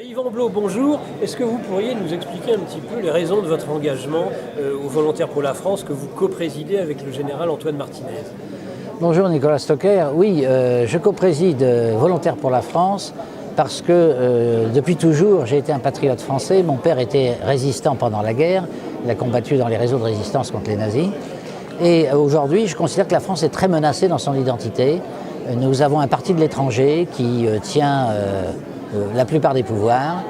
Yvan Blot, bonjour. Est-ce que vous pourriez nous expliquer un petit peu les raisons de votre engagement aux Volontaires pour la France que vous co-présidez avec le général Antoine Martinez? Bonjour Nicolas Stocker. Oui, je co-préside Volontaires pour la France parce que depuis toujours j'ai été un patriote français. Mon père était résistant pendant la guerre, il a combattu dans les réseaux de résistance contre les nazis. Et aujourd'hui, je considère que la France est très menacée dans son identité. Nous avons un parti de l'étranger qui tient la plupart des pouvoirs.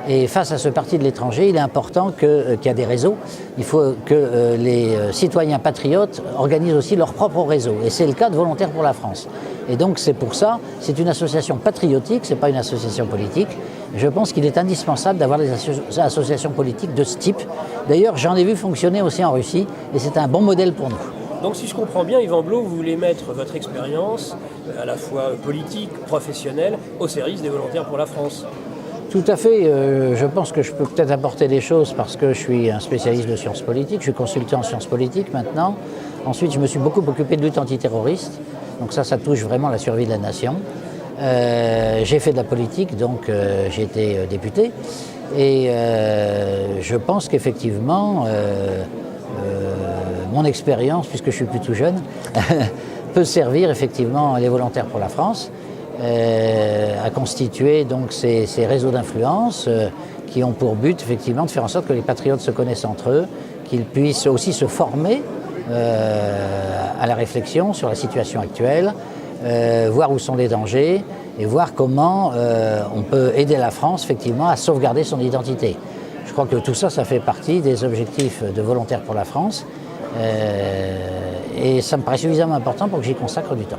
Et face à ce parti de l'étranger, il est important qu'il y a des réseaux. Il faut que les citoyens patriotes organisent aussi leur propre réseau. Et c'est le cas de Volontaires pour la France. Et donc c'est pour ça, c'est une association patriotique, ce n'est pas une association politique. Je pense qu'il est indispensable d'avoir des associations politiques de ce type. D'ailleurs, j'en ai vu fonctionner aussi en Russie, et c'est un bon modèle pour nous. Donc si je comprends bien, Yvan Blot, vous voulez mettre votre expérience, à la fois politique, professionnelle, au service des Volontaires pour la France. Tout à fait. Je pense que je peux peut-être apporter des choses parce que je suis un spécialiste de sciences politiques. Je suis consultant en sciences politiques maintenant. Ensuite, je me suis beaucoup occupé de lutte antiterroriste. Donc ça touche vraiment la survie de la nation. J'ai fait de la politique, donc j'ai été député. Et je pense qu'effectivement, mon expérience, puisque je suis plus tout jeune, peut servir effectivement les Volontaires pour la France. À constituer donc ces réseaux d'influence qui ont pour but effectivement de faire en sorte que les patriotes se connaissent entre eux, qu'ils puissent aussi se former à la réflexion sur la situation actuelle, voir où sont les dangers et voir comment on peut aider la France effectivement à sauvegarder son identité. Je crois que tout ça, ça fait partie des objectifs de Volontaires pour la France et ça me paraît suffisamment important pour que j'y consacre du temps.